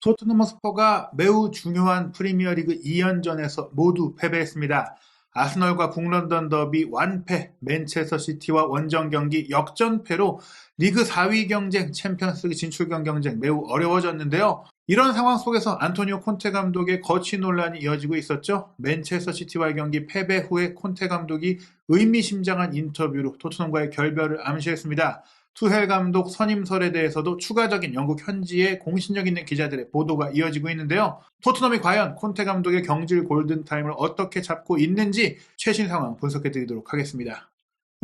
토트넘 허스퍼가 매우 중요한 프리미어리그 2연전에서 모두 패배했습니다. 아스널과 북런던 더비 완패, 맨체스터 시티와 원정 경기 역전패로 리그 4위 경쟁, 챔피언스리그 진출경 경쟁 매우 어려워졌는데요. 이런 상황 속에서 안토니오 콘테 감독의 거취 논란이 이어지고 있었죠. 맨체스터 시티와의 경기 패배 후에 콘테 감독이 의미심장한 인터뷰로 토트넘과의 결별을 암시했습니다. 투헬 감독 선임설에 대해서도 추가적인 영국 현지의 공신력 있는 기자들의 보도가 이어지고 있는데요. 토트넘이 과연 콘테 감독의 경질 골든타임을 어떻게 잡고 있는지 최신 상황 분석해드리도록 하겠습니다.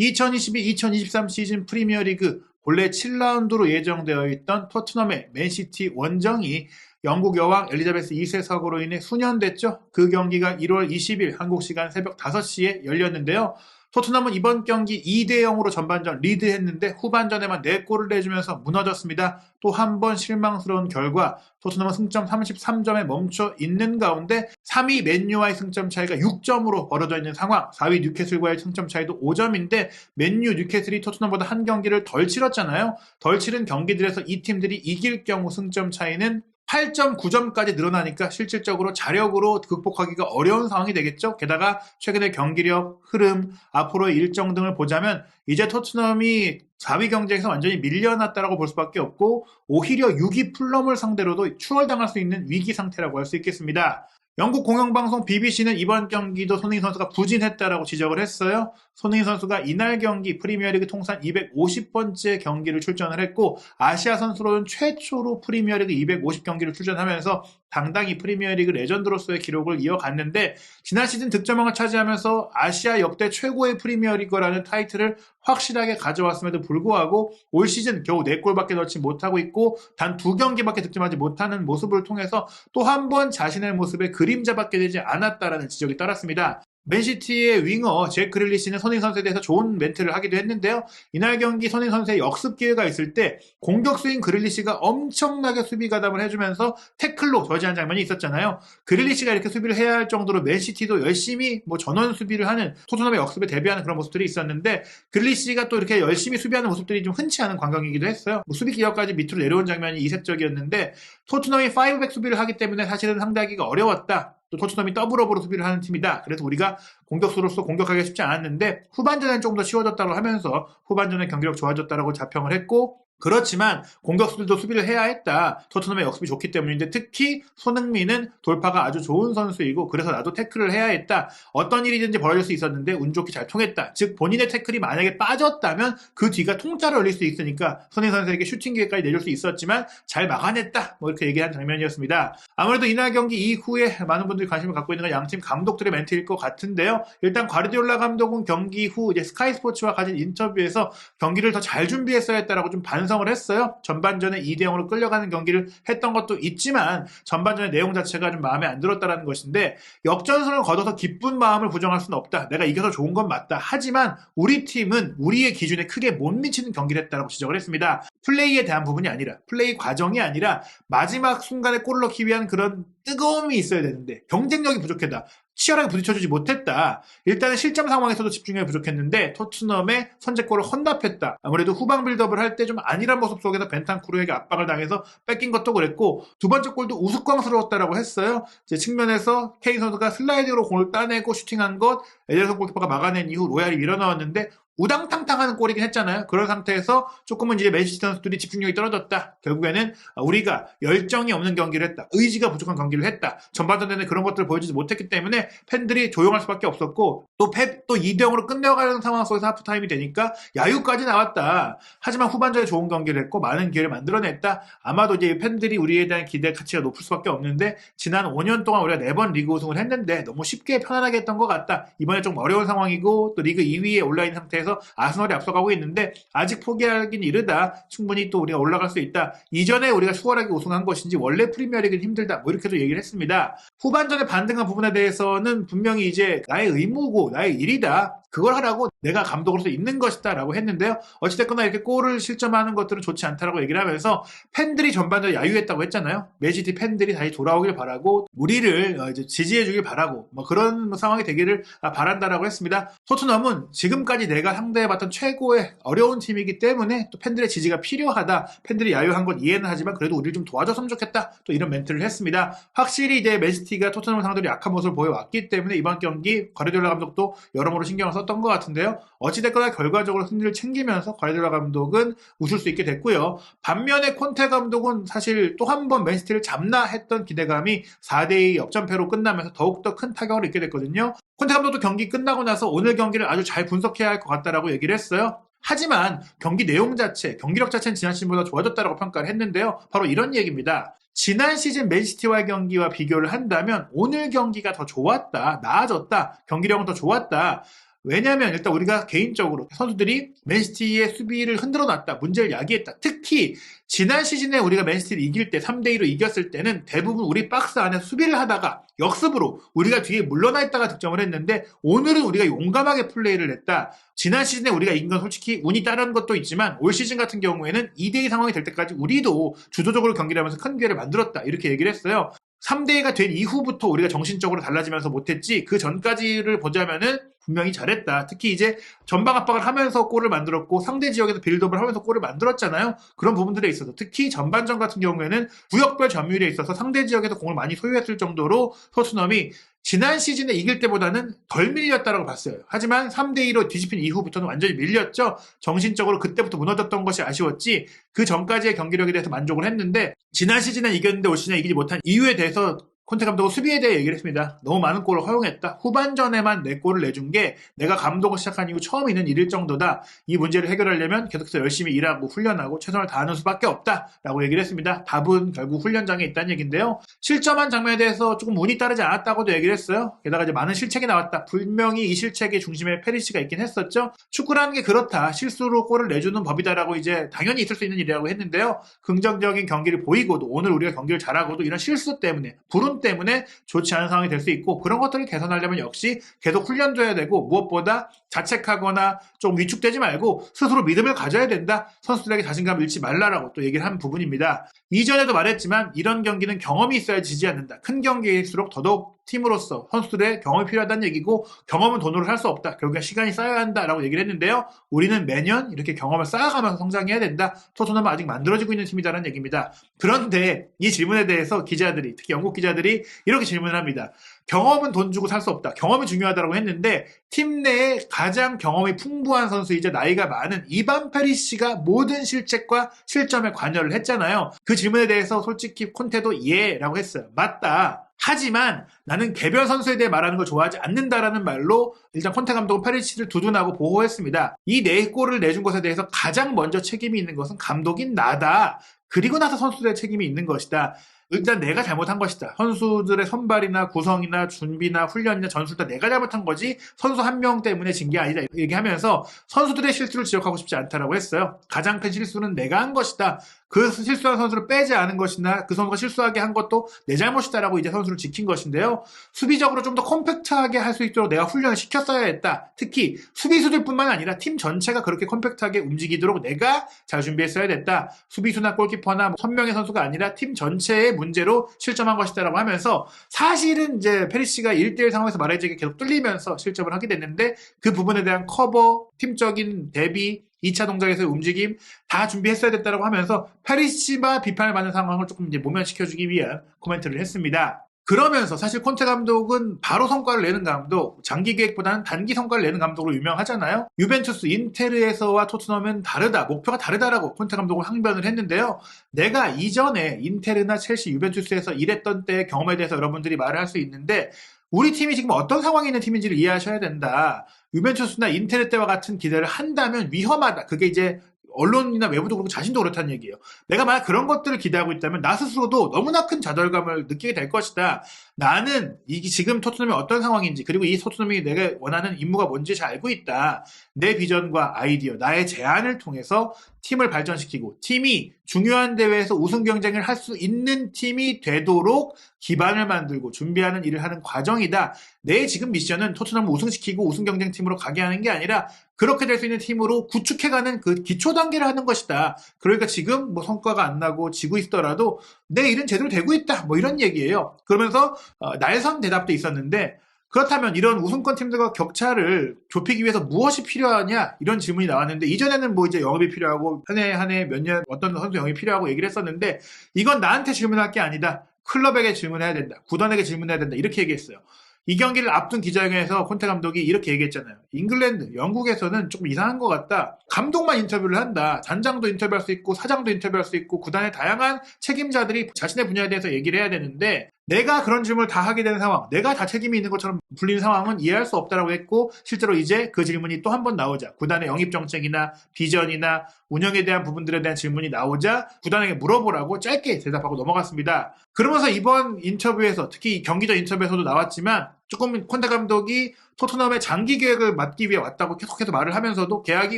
2022-2023 시즌 프리미어리그 본래 7라운드로 예정되어 있던 토트넘의 맨시티 원정이 영국 여왕 엘리자베스 2세 사고로 인해 수년됐죠. 그 경기가 1월 20일 한국 시간 새벽 5시에 열렸는데요. 토트넘은 이번 경기 2대0으로 전반전 리드했는데 후반전에만 4골을 내주면서 무너졌습니다. 또 한 번 실망스러운 결과 토트넘은 승점 33점에 멈춰 있는 가운데 3위 맨유와의 승점 차이가 6점으로 벌어져 있는 상황, 4위 뉴캐슬과의 승점 차이도 5점인데 맨유, 뉴캐슬이 토트넘보다 한 경기를 덜 치렀잖아요. 덜 치른 경기들에서 이 팀들이 이길 경우 승점 차이는 8.9점까지 늘어나니까 실질적으로 자력으로 극복하기가 어려운 상황이 되겠죠. 게다가 최근의 경기력, 흐름, 앞으로의 일정 등을 보자면 이제 토트넘이 4위 경쟁에서 완전히 밀려났다라고 볼 수밖에 없고 오히려 6위 풀럼을 상대로도 추월당할 수 있는 위기 상태라고 할 수 있겠습니다. 영국 공영방송 BBC는 이번 경기도 손흥민 선수가 부진했다라고 지적을 했어요. 손흥민 선수가 이날 경기 프리미어리그 통산 250번째 경기를 출전을 했고 아시아 선수로는 최초로 프리미어리그 250경기를 출전하면서 당당히 프리미어리그 레전드로서의 기록을 이어갔는데 지난 시즌 득점왕을 차지하면서 아시아 역대 최고의 프리미어리거라는 타이틀을 확실하게 가져왔음에도 불구하고 올 시즌 겨우 4골밖에 넣지 못하고 있고 단 2경기밖에 득점하지 못하는 모습을 통해서 또 한 번 자신의 모습에 그림자밖에 되지 않았다라는 지적이 따랐습니다. 맨시티의 윙어 잭 그릴리시는 손흥민 선수에 대해서 좋은 멘트를 하기도 했는데요. 이날 경기 손흥민 선수의 역습 기회가 있을 때 공격수인 그릴리시가 엄청나게 수비 가담을 해주면서 태클로 저지한 장면이 있었잖아요. 그릴리시가 이렇게 수비를 해야 할 정도로 맨시티도 열심히 전원 수비를 하는 토트넘의 역습에 대비하는 그런 모습들이 있었는데 그릴리시가 또 이렇게 열심히 수비하는 모습들이 좀 흔치 않은 광경이기도 했어요. 수비 기여까지 밑으로 내려온 장면이 이색적이었는데 토트넘이 5백 수비를 하기 때문에 사실은 상대하기가 어려웠다. 또 토트넘이 더블업으로 수비를 하는 팀이다. 그래서 우리가 공격수로서 공격하기가 쉽지 않았는데 후반전엔 좀 더 쉬워졌다고 하면서 후반전에 경기력 좋아졌다라고 자평을 했고 그렇지만 공격수들도 수비를 해야 했다. 토트넘의 역습이 좋기 때문인데 특히 손흥민은 돌파가 아주 좋은 선수이고 그래서 나도 태클을 해야 했다. 어떤 일이든지 벌어질 수 있었는데 운 좋게 잘 통했다. 즉 본인의 태클이 만약에 빠졌다면 그 뒤가 통짜를 올릴 수 있으니까 손흥민 선수에게 슈팅 기회까지 내줄 수 있었지만 잘 막아냈다. 이렇게 얘기한 장면이었습니다. 아무래도 이날 경기 이후에 많은 분들이 관심을 갖고 있는 건 양팀 감독들의 멘트일 것 같은데요. 일단 과르디올라 감독은 경기 후 이제 스카이 스포츠와 가진 인터뷰에서 경기를 더 잘 준비했어야 했다라고 좀 반성을 했어요. 전반전에 2대0으로 끌려가는 경기를 했던 것도 있지만 전반전의 내용 자체가 좀 마음에 안 들었다라는 것인데 역전승을 거둬서 기쁜 마음을 부정할 수는 없다. 내가 이겨서 좋은 건 맞다. 하지만 우리 팀은 우리의 기준에 크게 못 미치는 경기를 했다라고 지적을 했습니다. 플레이에 대한 부분이 아니라 플레이 과정이 아니라 마지막 순간에 골을 넣기 위한 그런 뜨거움이 있어야 되는데 경쟁력이 부족했다. 치열하게 부딪혀주지 못했다. 일단은 실점 상황에서도 집중력이 부족했는데 토트넘의 선제골을 헌납했다. 아무래도 후방 빌드업을 할 때 좀 안일한 모습 속에서 벤탄쿠르에게 압박을 당해서 뺏긴 것도 그랬고 두 번째 골도 우스꽝스러웠다라고 했어요. 제 측면에서 케인 선수가 슬라이드로 공을 따내고 슈팅한 것 에데르손 골키퍼가 막아낸 이후 로얄이 밀어넣었는데 우당탕탕하는 골이긴 했잖아요. 그런 상태에서 조금은 이제 맨시티 선수들이 집중력이 떨어졌다. 결국에는 우리가 열정이 없는 경기를 했다. 의지가 부족한 경기를 했다. 전반전에는 그런 것들을 보여주지 못했기 때문에 팬들이 조용할 수밖에 없었고 또 2대0으로 끝내가는 상황 속에서 하프타임이 되니까 야유까지 나왔다. 하지만 후반전에 좋은 경기를 했고 많은 기회를 만들어냈다. 아마도 이제 팬들이 우리에 대한 기대 가치가 높을 수밖에 없는데 지난 5년 동안 우리가 4번 리그 우승을 했는데 너무 쉽게 편안하게 했던 것 같다. 이번에 좀 어려운 상황이고 또 리그 2위에 올라있는 상태에서 아스널이 앞서가고 있는데 아직 포기하긴 이르다. 충분히 또 우리가 올라갈 수 있다. 이전에 우리가 수월하게 우승한 것인지 원래 프리미어리그는 힘들다. 이렇게도 얘기를 했습니다. 후반전에 반등한 부분에 대해서는 분명히 이제 나의 의무고 나의 일이다. 그걸 하라고 내가 감독으로서 있는 것이다 라고 했는데요. 어찌됐거나 이렇게 골을 실점하는 것들은 좋지 않다라고 얘기를 하면서 팬들이 전반적으로 야유했다고 했잖아요. 맨시티 팬들이 다시 돌아오길 바라고 우리를 이제 지지해주길 바라고 뭐 그런 상황이 되기를 바란다라고 했습니다. 토트넘은 지금까지 내가 상대해봤던 최고의 어려운 팀이기 때문에 또 팬들의 지지가 필요하다. 팬들이 야유한 건 이해는 하지만 그래도 우리를 좀 도와줬으면 좋겠다. 또 이런 멘트를 했습니다. 확실히 이제 맨시티가 토트넘을 상대로 약한 모습을 보여왔기 때문에 이번 경기 과르디올라 감독도 여러모로 신경을 썼던 것 같은데요. 어찌됐거나 결과적으로 승리를 챙기면서 과르디올라 감독은 웃을 수 있게 됐고요. 반면에 콘테 감독은 사실 또 한 번 맨시티를 잡나 했던 기대감이 4대2 역전패로 끝나면서 더욱더 큰 타격을 입게 됐거든요. 콘테 감독도 경기 끝나고 나서 오늘 경기를 아주 잘 분석해야 할 것 같다라고 얘기를 했어요. 하지만 경기 내용 자체, 경기력 자체는 지난 시즌보다 좋아졌다고 평가를 했는데요. 바로 이런 얘기입니다. 지난 시즌 맨시티와의 경기와 비교를 한다면 오늘 경기가 더 좋았다, 나아졌다, 경기력은 더 좋았다. 왜냐하면 일단 우리가 개인적으로 선수들이 맨시티의 수비를 흔들어 놨다, 문제를 야기했다. 특히 지난 시즌에 우리가 맨시티를 이길 때 3대2로 이겼을 때는 대부분 우리 박스 안에 수비를 하다가 역습으로 우리가 뒤에 물러나 있다가 득점을 했는데 오늘은 우리가 용감하게 플레이를 했다. 지난 시즌에 우리가 이긴 건 솔직히 운이 따른 것도 있지만 올 시즌 같은 경우에는 2대2 상황이 될 때까지 우리도 주도적으로 경기를 하면서 큰 기회를 만들었다. 이렇게 얘기를 했어요. 3대2가 된 이후부터 우리가 정신적으로 달라지면서 못했지 그 전까지를 보자면은 분명히 잘했다. 특히 이제 전방 압박을 하면서 골을 만들었고 상대 지역에서 빌드업을 하면서 골을 만들었잖아요. 그런 부분들에 있어서 특히 전반전 같은 경우에는 구역별 점유율에 있어서 상대 지역에서 공을 많이 소유했을 정도로 토트넘이 지난 시즌에 이길 때보다는 덜 밀렸다라고 봤어요. 하지만 3대2로 뒤집힌 이후부터는 완전히 밀렸죠. 정신적으로 그때부터 무너졌던 것이 아쉬웠지 그 전까지의 경기력에 대해서 만족을 했는데 지난 시즌에 이겼는데 올 시즌에 이기지 못한 이유에 대해서 콘테 감독은 수비에 대해 얘기를 했습니다. 너무 많은 골을 허용했다. 후반전에만 4골을 내준 게 내가 감독을 시작한 이후 처음 있는 일일 정도다. 이 문제를 해결하려면 계속해서 열심히 일하고 훈련하고 최선을 다하는 수밖에 없다라고 얘기를 했습니다. 답은 결국 훈련장에 있다는 얘기인데요. 실점한 장면에 대해서 조금 운이 따르지 않았다고도 얘기를 했어요. 게다가 이제 많은 실책이 나왔다. 분명히 이 실책의 중심에 페리시가 있긴 했었죠. 축구라는 게 그렇다. 실수로 골을 내주는 법이다라고 이제 당연히 있을 수 있는 일이라고 했는데요. 긍정적인 경기를 보이고도 오늘 우리가 경기를 잘하고도 이런 실수 때문에 불운 때문에 좋지 않은 상황이 될 수 있고 그런 것들을 개선하려면 역시 계속 훈련도 해야 되고 무엇보다 자책하거나 좀 위축되지 말고 스스로 믿음을 가져야 된다. 선수들에게 자신감을 잃지 말라라고 또 얘기를 한 부분입니다. 이전에도 말했지만 이런 경기는 경험이 있어야 지지 않는다. 큰 경기일수록 더더욱 팀으로서 선수들의 경험이 필요하다는 얘기고 경험은 돈으로 살 수 없다. 결국엔 시간이 쌓여야 한다라고 얘기를 했는데요. 우리는 매년 이렇게 경험을 쌓아가면서 성장해야 된다. 토트넘은 아직 만들어지고 있는 팀이다라는 얘기입니다. 그런데 이 질문에 대해서 기자들이 특히 영국 기자들이 이렇게 질문을 합니다. 경험은 돈 주고 살 수 없다. 경험이 중요하다고 했는데 팀 내에 가장 경험이 풍부한 선수이자 나이가 많은 이반 페리시가 모든 실책과 실점에 관여를 했잖아요. 그 질문에 대해서 솔직히 콘테도 예라고 했어요. 맞다. 하지만 나는 개별 선수에 대해 말하는 걸 좋아하지 않는다라는 말로 일단 콘테 감독은 페리시를 두둔하고 보호했습니다. 이 4골을 내준 것에 대해서 가장 먼저 책임이 있는 것은 감독인 나다. 그리고 나서 선수들의 책임이 있는 것이다. 일단 내가 잘못한 것이다. 선수들의 선발이나 구성이나 준비나 훈련이나 전술 다 내가 잘못한 거지 선수 한 명 때문에 진 게 아니다. 얘기하면서 선수들의 실수를 지적하고 싶지 않다라고 했어요. 가장 큰 실수는 내가 한 것이다. 그 실수한 선수를 빼지 않은 것이나 그 선수가 실수하게 한 것도 내 잘못이다라고 이제 선수를 지킨 것인데요. 수비적으로 좀 더 컴팩트하게 할 수 있도록 내가 훈련을 시켰어야 했다. 특히 수비수들뿐만 아니라 팀 전체가 그렇게 컴팩트하게 움직이도록 내가 잘 준비했어야 됐다. 수비수나 골키퍼나 선명의 선수가 아니라 팀 전체의 문제로 실점한 것이다라고 하면서 사실은 이제 페리시가 1대1 상황에서 말해지게 계속 뚫리면서 실점을 하게 됐는데 그 부분에 대한 커버, 팀적인 대비 2차 동작에서의 움직임 다 준비했어야 됐다고 하면서 페리시가 비판을 받는 상황을 조금 이제 모면시켜주기 위한 코멘트를 했습니다. 그러면서 사실 콘테 감독은 바로 성과를 내는 감독, 장기 계획보다는 단기 성과를 내는 감독으로 유명하잖아요. 유벤투스, 인테르에서와 토트넘은 다르다, 목표가 다르다라고 콘테 감독은 항변을 했는데요. 내가 이전에 인테르나 첼시, 유벤투스에서 일했던 때의 경험에 대해서 여러분들이 말을 할 수 있는데 우리 팀이 지금 어떤 상황에 있는 팀인지를 이해하셔야 된다. 유벤투스나 인테르 때와 같은 기대를 한다면 위험하다. 그게 이제 언론이나 외부도 그렇고 자신도 그렇다는 얘기예요. 내가 만약 그런 것들을 기대하고 있다면 나 스스로도 너무나 큰 좌절감을 느끼게 될 것이다. 나는 이게 지금 토트넘이 어떤 상황인지 그리고 이 토트넘이 내가 원하는 임무가 뭔지 잘 알고 있다. 내 비전과 아이디어, 나의 제안을 통해서 팀을 발전시키고 팀이 중요한 대회에서 우승 경쟁을 할 수 있는 팀이 되도록 기반을 만들고 준비하는 일을 하는 과정이다. 내 지금 미션은 토트넘을 우승시키고 우승 경쟁팀으로 가게 하는 게 아니라 그렇게 될 수 있는 팀으로 구축해가는 그 기초 단계를 하는 것이다. 그러니까 지금 뭐 성과가 안 나고 지고 있더라도 내 일은 제대로 되고 있다. 뭐 이런 얘기예요. 그러면서 날선 대답도 있었는데 그렇다면 이런 우승권 팀들과 격차를 좁히기 위해서 무엇이 필요하냐 이런 질문이 나왔는데 이전에는 뭐 이제 영입이 필요하고 한 해 몇 년 어떤 선수 영입이 필요하고 얘기를 했었는데 이건 나한테 질문할 게 아니다. 클럽에게 질문해야 된다. 구단에게 질문해야 된다. 이렇게 얘기했어요. 이 경기를 앞둔 기자회견에서 콘테 감독이 이렇게 얘기했잖아요. 잉글랜드, 영국에서는 조금 이상한 것 같다. 감독만 인터뷰를 한다. 단장도 인터뷰할 수 있고 사장도 인터뷰할 수 있고 구단의 다양한 책임자들이 자신의 분야에 대해서 얘기를 해야 되는데 내가 그런 질문을 다 하게 되는 상황, 내가 다 책임이 있는 것처럼 불리는 상황은 이해할 수 없다라고 했고 실제로 이제 그 질문이 또 한 번 나오자 구단의 영입 정책이나 비전이나 운영에 대한 부분들에 대한 질문이 나오자 구단에게 물어보라고 짧게 대답하고 넘어갔습니다. 그러면서 이번 인터뷰에서 특히 경기 전 인터뷰에서도 나왔지만 조금 콘테 감독이 토트넘의 장기 계획을 맡기 위해 왔다고 계속해서 말을 하면서도 계약이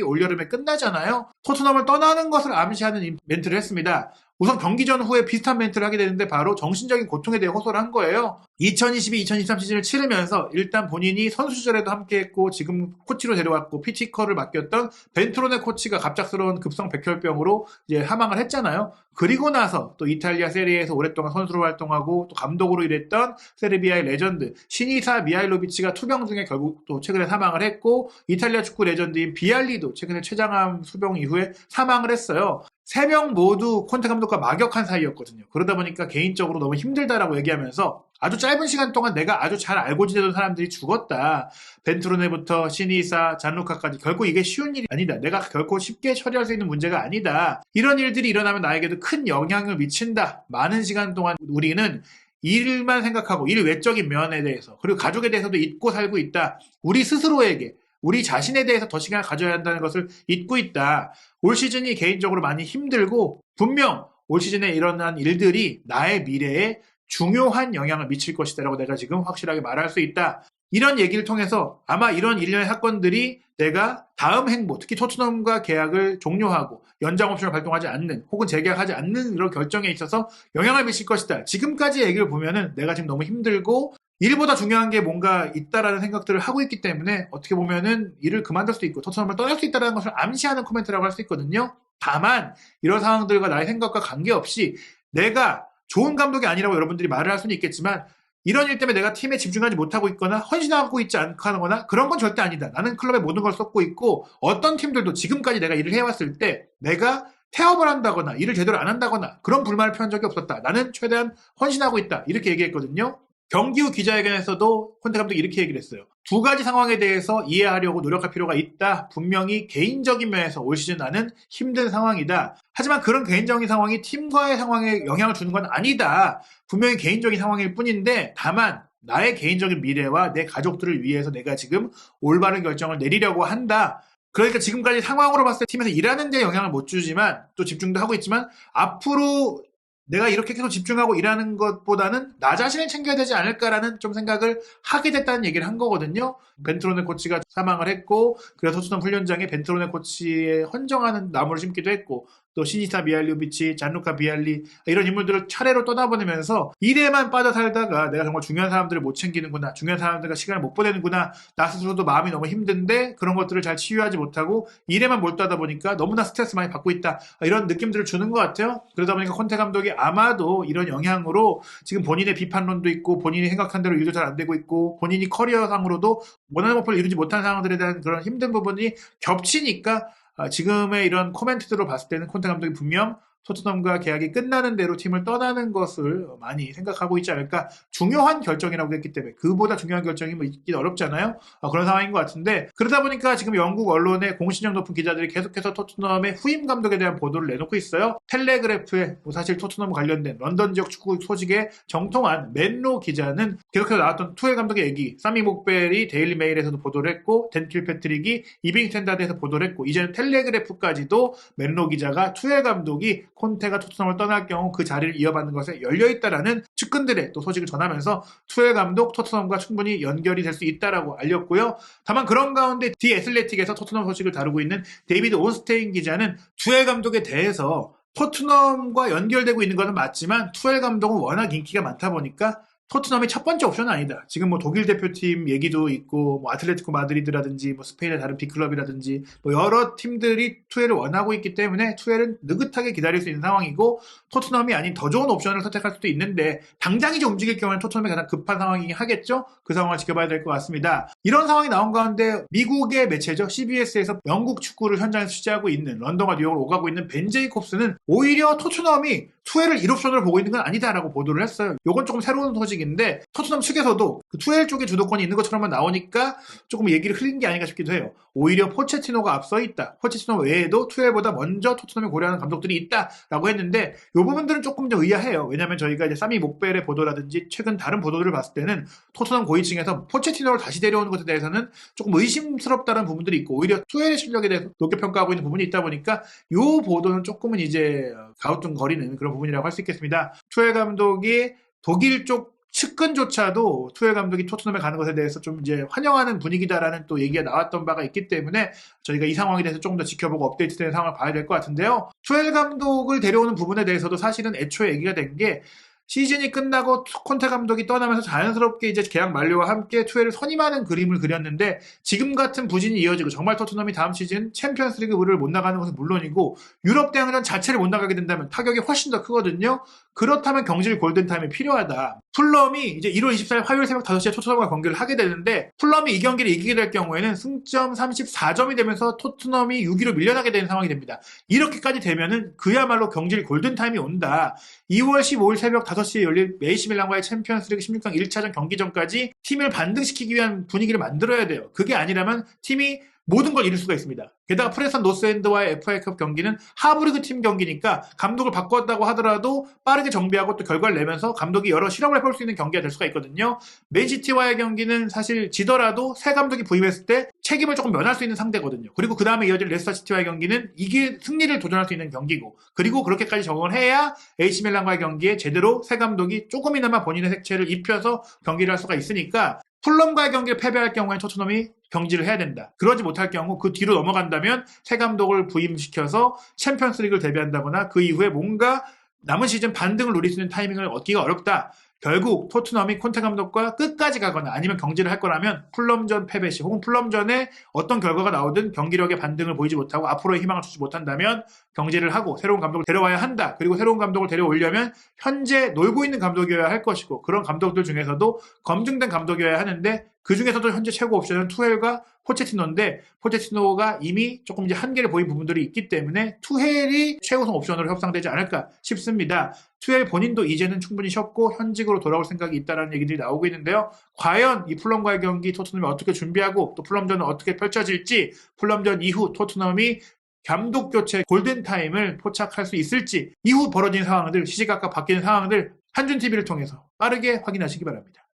올여름에 끝나잖아요. 토트넘을 떠나는 것을 암시하는 멘트를 했습니다. 우선 경기 전후에 비슷한 멘트를 하게 되는데 바로 정신적인 고통에 대해 호소를 한 거예요. 2022-2023 시즌을 치르면서 일단 본인이 선수 시절에도 함께했고 지금 코치로 데려왔고 PT커를 맡겼던 벤트로네 코치가 갑작스러운 급성 백혈병으로 이제 사망을 했잖아요. 그리고 나서 또 이탈리아 세리에에서 오랫동안 선수로 활동하고 또 감독으로 일했던 세르비아의 레전드 시니사 미하일로비치가 투병 중에 결국 또 최근에 사망을 했고 이탈리아 축구 레전드인 비알리도 최근에 췌장암 수병 이후에 사망을 했어요. 세 명 모두 콘테 감독과 막역한 사이였거든요. 그러다 보니까 개인적으로 너무 힘들다라고 얘기하면서 아주 짧은 시간 동안 내가 아주 잘 알고 지내던 사람들이 죽었다. 벤투로네부터 시니사, 잔루카까지 결코 이게 쉬운 일이 아니다. 내가 결코 쉽게 처리할 수 있는 문제가 아니다. 이런 일들이 일어나면 나에게도 큰 영향을 미친다. 많은 시간 동안 우리는 일만 생각하고 일 외적인 면에 대해서 그리고 가족에 대해서도 잊고 살고 있다. 우리 스스로에게 우리 자신에 대해서 더 시간을 가져야 한다는 것을 잊고 있다. 올 시즌이 개인적으로 많이 힘들고 분명 올 시즌에 일어난 일들이 나의 미래에 중요한 영향을 미칠 것이다라고 내가 지금 확실하게 말할 수 있다. 이런 얘기를 통해서 아마 이런 일련의 사건들이 내가 다음 행보, 특히 토트넘과 계약을 종료하고 연장 옵션을 발동하지 않는 혹은 재계약하지 않는 이런 결정에 있어서 영향을 미칠 것이다. 지금까지 얘기를 보면은 내가 지금 너무 힘들고 일보다 중요한 게 뭔가 있다라는 생각들을 하고 있기 때문에 어떻게 보면은 일을 그만둘 수도 있고 토트넘을 떠날 수 있다는 것을 암시하는 코멘트라고 할 수 있거든요. 다만 이런 상황들과 나의 생각과 관계없이 내가 좋은 감독이 아니라고 여러분들이 말을 할 수는 있겠지만 이런 일 때문에 내가 팀에 집중하지 못하고 있거나 헌신하고 있지 않거나 그런 건 절대 아니다. 나는 클럽에 모든 걸 쏟고 있고 어떤 팀들도 지금까지 내가 일을 해왔을 때 내가 태업을 한다거나 일을 제대로 안 한다거나 그런 불만을 표한 적이 없었다. 나는 최대한 헌신하고 있다. 이렇게 얘기했거든요. 경기 후 기자회견에서도 콘테 감독이 이렇게 얘기를 했어요. 두 가지 상황에 대해서 이해하려고 노력할 필요가 있다. 분명히 개인적인 면에서 올 시즌 나는 힘든 상황이다. 하지만 그런 개인적인 상황이 팀과의 상황에 영향을 주는 건 아니다. 분명히 개인적인 상황일 뿐인데 다만 나의 개인적인 미래와 내 가족들을 위해서 내가 지금 올바른 결정을 내리려고 한다. 그러니까 지금까지 상황으로 봤을 때 팀에서 일하는 데 영향을 못 주지만 또 집중도 하고 있지만 앞으로 내가 이렇게 계속 집중하고 일하는 것보다는 나 자신을 챙겨야 되지 않을까라는 좀 생각을 하게 됐다는 얘기를 한 거거든요. 벤트로네 코치가 사망을 했고 그래서 토트넘 훈련장에 벤트로네 코치의 헌정하는 나무를 심기도 했고 또 시니사 미할리오비치, 잔루카 비알리 이런 인물들을 차례로 떠나보내면서 일에만 빠져 살다가 내가 정말 중요한 사람들을 못 챙기는구나, 중요한 사람들과 시간을 못 보내는구나, 나 스스로도 마음이 너무 힘든데 그런 것들을 잘 치유하지 못하고 일에만 몰두하다 보니까 너무나 스트레스 많이 받고 있다, 이런 느낌들을 주는 것 같아요. 그러다 보니까 콘테 감독이 아마도 이런 영향으로 지금 본인의 비판론도 있고 본인이 생각한 대로 일도 잘 안 되고 있고 본인이 커리어상으로도 원하는 목표를 이루지 못한 상황들에 대한 그런 힘든 부분이 겹치니까 지금의 이런 코멘트들로 봤을 때는 콘테 감독이 분명 토트넘과 계약이 끝나는 대로 팀을 떠나는 것을 많이 생각하고 있지 않을까. 중요한 결정이라고 했기 때문에 그보다 중요한 결정이 뭐 있긴 어렵잖아요. 그런 상황인 것 같은데 그러다 보니까 지금 영국 언론의 공신력 높은 기자들이 계속해서 토트넘의 후임 감독에 대한 보도를 내놓고 있어요. 텔레그래프에 뭐 사실 토트넘 관련된 런던 지역 축구 소식에 정통한 맨로 기자는 계속해서 나왔던 투엘 감독의 얘기, 사미 목벨이 데일리 메일에서도 보도를 했고 댄 킬패트릭이 이빙 스탠다드에서 보도를 했고 이제는 텔레그래프까지도 맨로 기자가 투엘 감독이 콘테가 토트넘을 떠날 경우 그 자리를 이어받는 것에 열려있다라는 측근들의 또 소식을 전하면서 투엘 감독 토트넘과 충분히 연결이 될 수 있다라고 알렸고요. 다만 그런 가운데 디 애슬레틱에서 토트넘 소식을 다루고 있는 데이비드 온스테인 기자는 투엘 감독에 대해서 토트넘과 연결되고 있는 것은 맞지만 투엘 감독은 워낙 인기가 많다 보니까 토트넘이 첫 번째 옵션은 아니다. 지금 뭐 독일 대표팀 얘기도 있고, 뭐 아틀레티코 마드리드라든지, 뭐 스페인의 다른 빅클럽이라든지, 뭐 여러 팀들이 투엘을 원하고 있기 때문에 투엘은 느긋하게 기다릴 수 있는 상황이고, 토트넘이 아닌 더 좋은 옵션을 선택할 수도 있는데, 당장 이제 움직일 경우에는 토트넘이 가장 급한 상황이긴 하겠죠? 그 상황을 지켜봐야 될 것 같습니다. 이런 상황이 나온 가운데 미국의 매체죠. CBS에서 영국 축구를 현장에서 취재하고 있는, 런던과 뉴욕을 오가고 있는 벤 제이콥스는 오히려 토트넘이 투엘을 1옵션으로 보고 있는 건 아니다라고 보도를 했어요. 요건 조금 새로운 소식인데 토트넘 측에서도 그 투엘 쪽에 주도권이 있는 것처럼만 나오니까 조금 얘기를 흘린 게 아닌가 싶기도 해요. 오히려 포체티노가 앞서 있다. 포체티노 외에도 투엘보다 먼저 토트넘이 고려하는 감독들이 있다라고 했는데 이 부분들은 조금 더 의아해요. 왜냐하면 저희가 이제 사미 목벨의 보도라든지 최근 다른 보도들을 봤을 때는 토트넘 고위층에서 포체티노를 다시 데려오는 것에 대해서는 조금 의심스럽다는 부분들이 있고 오히려 투엘의 실력에 대해서 높게 평가하고 있는 부분이 있다 보니까 이 보도는 조금은 이제 가우뚱거리는 그런 부분이라고 할 수 있겠습니다. 투엘 감독이 독일 쪽 측근조차도 투엘 감독이 토트넘에 가는 것에 대해서 좀 이제 환영하는 분위기다라는 또 얘기가 나왔던 바가 있기 때문에 저희가 이 상황에 대해서 조금 더 지켜보고 업데이트되는 상황을 봐야 될 것 같은데요. 투엘 감독을 데려오는 부분에 대해서도 사실은 애초에 얘기가 된 게 시즌이 끝나고 콘테 감독이 떠나면서 자연스럽게 이제 계약 만료와 함께 투엘을 선임하는 그림을 그렸는데 지금 같은 부진이 이어지고 정말 토트넘이 다음 시즌 챔피언스리그를 못 나가는 것은 물론이고 유럽 대항전 자체를 못 나가게 된다면 타격이 훨씬 더 크거든요. 그렇다면 경질 골든타임이 필요하다. 풀럼이 이제 1월 24일 화요일 새벽 5시에 토트넘과 경기를 하게 되는데 풀럼이 이 경기를 이기게 될 경우에는 승점 34점이 되면서 토트넘이 6위로 밀려나게 되는 상황이 됩니다. 이렇게까지 되면은 그야말로 경질 골든타임이 온다. 2월 15일 새벽 5시에 열릴 AC 밀란과의 챔피언스리그 16강 1차전 경기 전까지 팀을 반등시키기 위한 분위기를 만들어야 돼요. 그게 아니라면 팀이 모든 걸 잃을 수가 있습니다. 게다가 프레스턴 노스엔드와의 FA컵 경기는 하브리그 팀 경기니까 감독을 바꿨다고 하더라도 빠르게 정비하고 또 결과를 내면서 감독이 여러 실험을 해볼 수 있는 경기가 될 수가 있거든요. 맨시티와의 경기는 사실 지더라도 새 감독이 부임했을 때 책임을 조금 면할 수 있는 상대거든요. 그리고 그 다음에 이어질 레스터시티와의 경기는 이게 승리를 도전할 수 있는 경기고 그리고 그렇게까지 적응을 해야 AC 밀란과의 경기에 제대로 새 감독이 조금이나마 본인의 색채를 입혀서 경기를 할 수가 있으니까 풀럼과의 경기를 패배할 경우에 토트넘이 경질을 해야 된다. 그러지 못할 경우 그 뒤로 넘어간다면 새 감독을 부임시켜서 챔피언스리그를 데뷔한다거나 그 이후에 뭔가 남은 시즌 반등을 노릴 수 있는 타이밍을 얻기가 어렵다. 결국 토트넘이 콘테 감독과 끝까지 가거나 아니면 경질을 할 거라면 풀럼전 패배 시 혹은 풀럼전에 어떤 결과가 나오든 경기력의 반등을 보이지 못하고 앞으로의 희망을 주지 못한다면 경질을 하고 새로운 감독을 데려와야 한다. 그리고 새로운 감독을 데려오려면 현재 놀고 있는 감독이어야 할 것이고 그런 감독들 중에서도 검증된 감독이어야 하는데 그 중에서도 현재 최고 옵션은 투헬과 포체티노인데 포체티노가 이미 조금 이제 한계를 보인 부분들이 있기 때문에 투헬이 최우선 옵션으로 협상되지 않을까 싶습니다. 투헬 본인도 이제는 충분히 쉬었고 현직으로 돌아올 생각이 있다는 얘기들이 나오고 있는데요. 과연 이 풀럼과의 경기 토트넘이 어떻게 준비하고 또 풀럼전은 어떻게 펼쳐질지 풀럼전 이후 토트넘이 감독 교체 골든타임을 포착할 수 있을지 이후 벌어진 상황들 시시각각 바뀌는 상황들 한준TV를 통해서 빠르게 확인하시기 바랍니다.